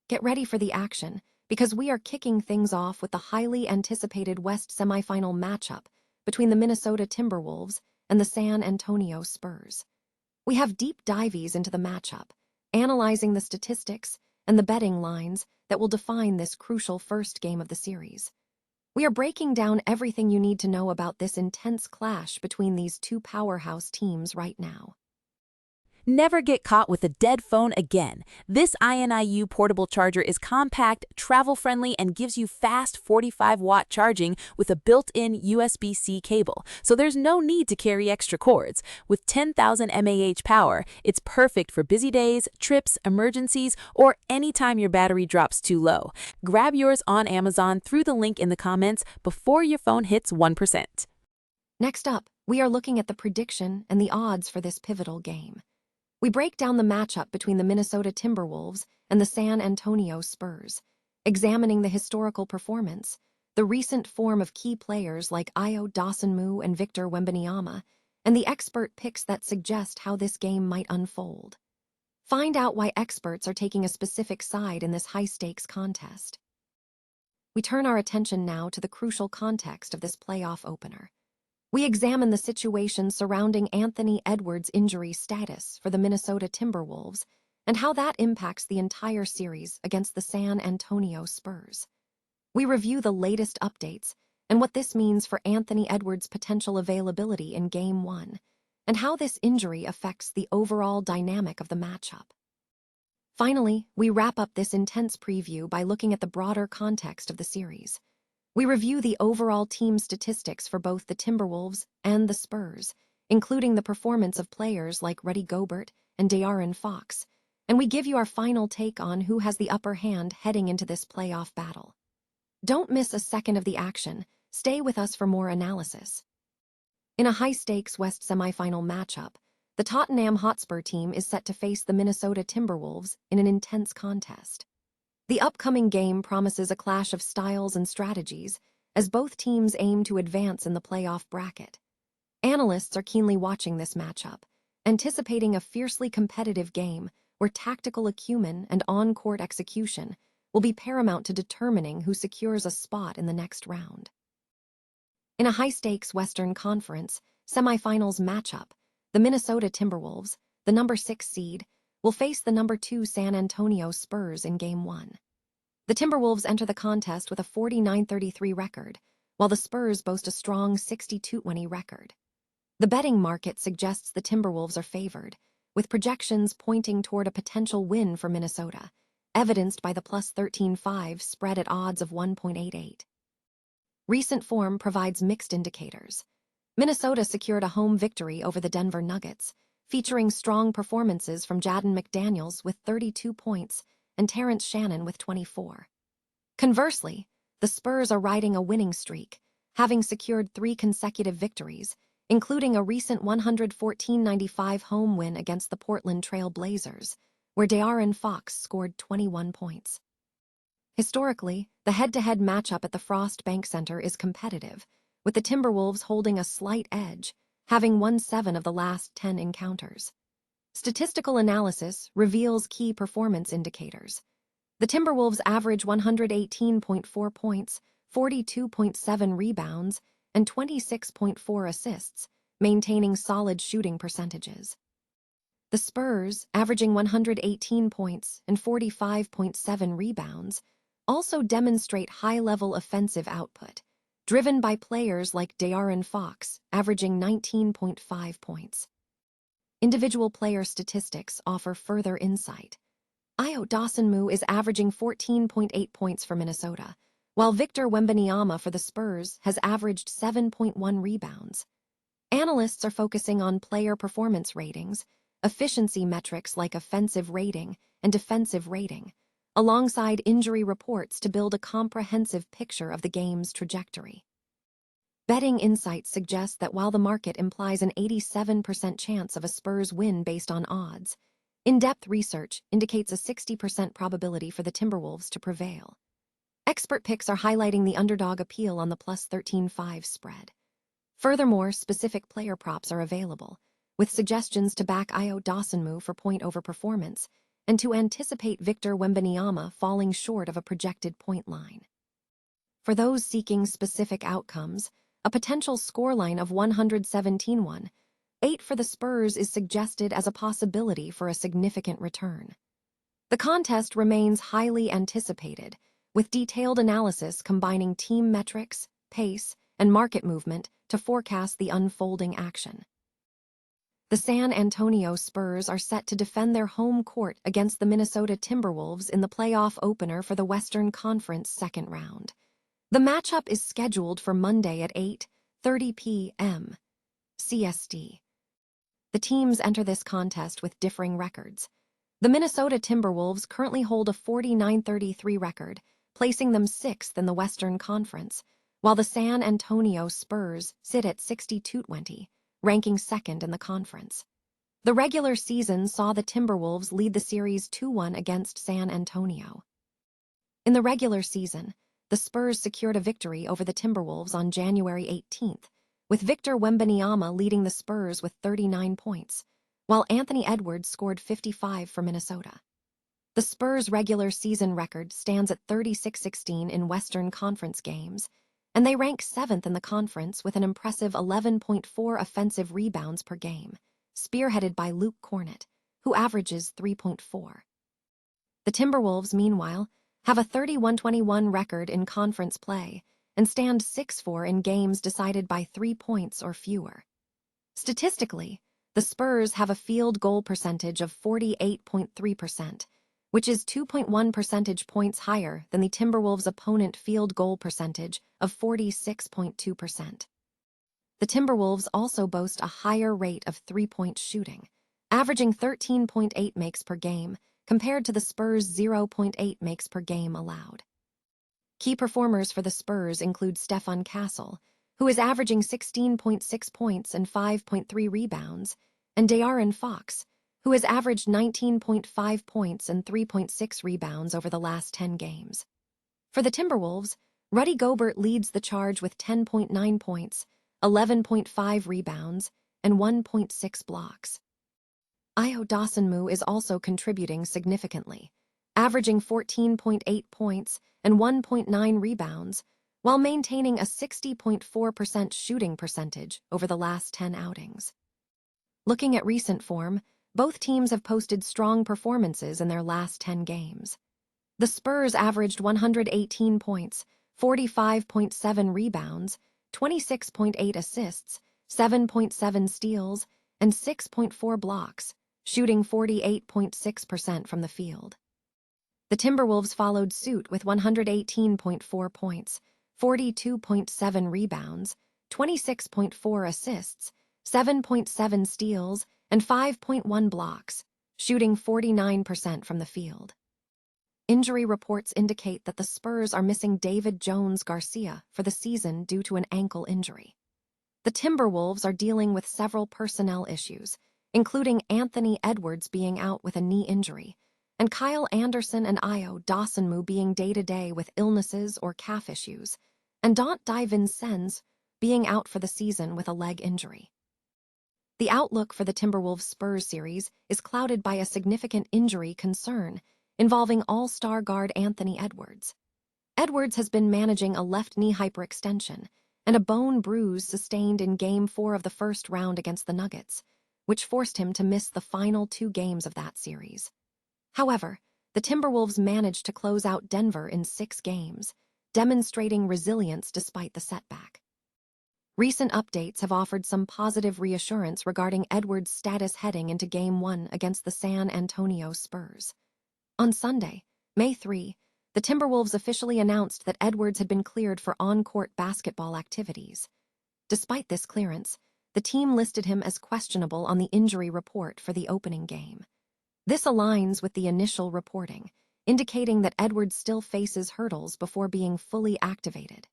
Get ready for the action, because we are kicking things off with the highly anticipated West semifinal matchup between the Minnesota Timberwolves and the San Antonio Spurs. We have deep dives into the matchup, analyzing the statistics and the betting lines that will define this crucial first game of the series. We are breaking down everything you need to know about this intense clash between these two powerhouse teams right now. Never get caught with a dead phone again. This INIU portable charger is compact, travel-friendly, and gives you fast 45-watt charging with a built-in USB-C cable, so there's no need to carry extra cords. With 10,000 mAh power, it's perfect for busy days, trips, emergencies, or anytime your battery drops too low. Grab yours on Amazon through the link in the comments before your phone hits 1%. Next up, we are looking at the prediction and the odds for this pivotal game. We break down the matchup between the Minnesota Timberwolves and the San Antonio Spurs, examining the historical performance, the recent form of key players like Ayo Dosunmu and Victor Wembanyama, and the expert picks that suggest how this game might unfold. Find out why experts are taking a specific side in this high-stakes contest. We turn our attention now to the crucial context of this playoff opener. We examine the situation surrounding Anthony Edwards' injury status for the Minnesota Timberwolves and how that impacts the entire series against the San Antonio Spurs. We review the latest updates and what this means for Anthony Edwards' potential availability in Game 1, and how this injury affects the overall dynamic of the matchup. Finally, we wrap up this intense preview by looking at the broader context of the series. We review the overall team statistics for both the Timberwolves and the Spurs, including the performance of players like Rudy Gobert and De'Aaron Fox, and we give you our final take on who has the upper hand heading into this playoff battle. Don't miss a second of the action. Stay with us for more analysis. In a high-stakes West semifinal matchup, the Tottenham Hotspur team is set to face the Minnesota Timberwolves in an intense contest. The upcoming game promises a clash of styles and strategies, as both teams aim to advance in the playoff bracket. Analysts are keenly watching this matchup, anticipating a fiercely competitive game where tactical acumen and on-court execution will be paramount to determining who secures a spot in the next round. In a high-stakes Western Conference semifinals matchup, the Minnesota Timberwolves, the number 6 seed, will face the number 2 San Antonio Spurs in Game 1. The Timberwolves enter the contest with a 49-33 record, while the Spurs boast a strong 62-20 record. The betting market suggests the Timberwolves are favored, with projections pointing toward a potential win for Minnesota, evidenced by the plus 13.5 spread at odds of 1.88. Recent form provides mixed indicators. Minnesota secured a home victory over the Denver Nuggets, featuring strong performances from Jaden McDaniels with 32 points and Terrence Shannon with 24. Conversely, the Spurs are riding a winning streak, having secured 3 consecutive victories, including a recent 114-95 home win against the Portland Trail Blazers, where De'Aaron Fox scored 21 points. Historically, the head-to-head matchup at the Frost Bank Center is competitive, with the Timberwolves holding a slight edge, having won 7 of the last 10 encounters. Statistical analysis reveals key performance indicators. The Timberwolves average 118.4 points, 42.7 rebounds, and 26.4 assists, maintaining solid shooting percentages. The Spurs, averaging 118 points and 45.7 rebounds, also demonstrate high-level offensive output, driven by players like De'Aaron Fox, averaging 19.5 points. Individual player statistics offer further insight. Ayo Dosunmu is averaging 14.8 points for Minnesota, while Victor Wembanyama for the Spurs has averaged 7.1 rebounds. Analysts are focusing on player performance ratings, efficiency metrics like offensive rating and defensive rating, alongside injury reports to build a comprehensive picture of the game's trajectory. Betting insights suggest that while the market implies an 87% chance of a Spurs win based on odds, in-depth research indicates a 60% probability for the Timberwolves to prevail. Expert picks are highlighting the underdog appeal on the plus 13.5 spread. Furthermore, specific player props are available, with suggestions to back Ayo Dosunmu for point over performance and to anticipate Victor Wembanyama falling short of a projected point line. For those seeking specific outcomes, a potential scoreline of 117-1-8 for the Spurs is suggested as a possibility for a significant return. The contest remains highly anticipated, with detailed analysis combining team metrics, pace, and market movement to forecast the unfolding action. The San Antonio Spurs are set to defend their home court against the Minnesota Timberwolves in the playoff opener for the Western Conference second round. The matchup is scheduled for Monday at 8:30 p.m. CST. The teams enter this contest with differing records. The Minnesota Timberwolves currently hold a 49-33 record, placing them 6th in the Western Conference, while the San Antonio Spurs sit at 62-20, ranking 2nd in the conference. The regular season saw the Timberwolves lead the series 2-1 against San Antonio. In the regular season, the Spurs secured a victory over the Timberwolves on January 18th, with Victor Wembanyama leading the Spurs with 39 points, while Anthony Edwards scored 55 for Minnesota. The Spurs' regular season record stands at 36-16 in Western Conference games, and they rank 7th in the conference with an impressive 11.4 offensive rebounds per game, spearheaded by Luke Kornet, who averages 3.4. The Timberwolves, meanwhile, have a 31-21 record in conference play and stand 6-4 in games decided by 3 points or fewer. Statistically, the Spurs have a field goal percentage of 48.3%, which is 2.1 percentage points higher than the Timberwolves' opponent field goal percentage of 46.2%. The Timberwolves also boast a higher rate of three-point shooting, averaging 13.8 makes per game, compared to the Spurs' 0.8 makes per game allowed. Key performers for the Spurs include Stefan Castle, who is averaging 16.6 points and 5.3 rebounds, and De'Aaron Fox, who has averaged 19.5 points and 3.6 rebounds over the last 10 games. For the Timberwolves, Rudy Gobert leads the charge with 10.9 points, 11.5 rebounds, and 1.6 blocks. Ayo Dosunmu is also contributing significantly, averaging 14.8 points and 1.9 rebounds, while maintaining a 60.4% shooting percentage over the last 10 outings. Looking at recent form, both teams have posted strong performances in their last 10 games. The Spurs averaged 118 points, 45.7 rebounds, 26.8 assists, 7.7 steals, and 6.4 blocks, shooting 48.6% from the field. The Timberwolves followed suit with 118.4 points, 42.7 rebounds, 26.4 assists, 7.7 steals, and 5.1 blocks, shooting 49% from the field. Injury reports indicate that the Spurs are missing David Jones-Garcia for the season due to an ankle injury. The Timberwolves are dealing with several personnel issues, including Anthony Edwards being out with a knee injury, and Kyle Anderson and Ayo Dosunmu being day-to-day with illnesses or calf issues, and Dante DiVincenzo being out for the season with a leg injury. The outlook for the Timberwolves-Spurs series is clouded by a significant injury concern involving all-star guard Anthony Edwards. Edwards has been managing a left knee hyperextension and a bone bruise sustained in Game 4 of the first round against the Nuggets, which forced him to miss the final 2 games of that series. However, the Timberwolves managed to close out Denver in 6 games, demonstrating resilience despite the setback. Recent updates have offered some positive reassurance regarding Edwards' status heading into Game 1 against the San Antonio Spurs. On Sunday, May 3, the Timberwolves officially announced that Edwards had been cleared for on-court basketball activities. Despite this clearance, the team listed him as questionable on the injury report for the opening game. This aligns with the initial reporting, indicating that Edwards still faces hurdles before being fully activated.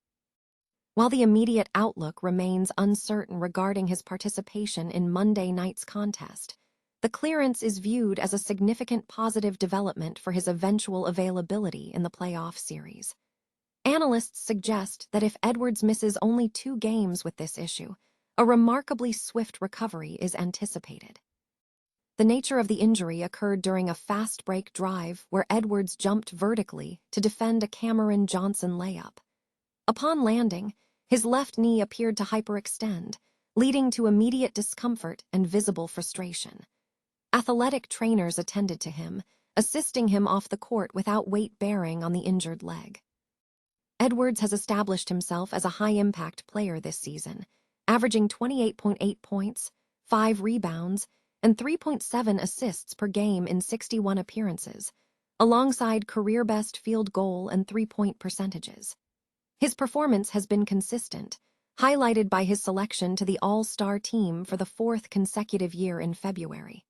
While the immediate outlook remains uncertain regarding his participation in Monday night's contest, the clearance is viewed as a significant positive development for his eventual availability in the playoff series. Analysts suggest that if Edwards misses only 2 games with this issue, a remarkably swift recovery is anticipated. The nature of the injury occurred during a fast break drive where Edwards jumped vertically to defend a Cameron Johnson layup. Upon landing, his left knee appeared to hyperextend, leading to immediate discomfort and visible frustration. Athletic trainers attended to him, assisting him off the court without weight bearing on the injured leg. Edwards has established himself as a high-impact player this season, averaging 28.8 points, 5 rebounds, and 3.7 assists per game in 61 appearances, alongside career-best field goal and three-point percentages. His performance has been consistent, highlighted by his selection to the All-Star team for the 4th consecutive year in February.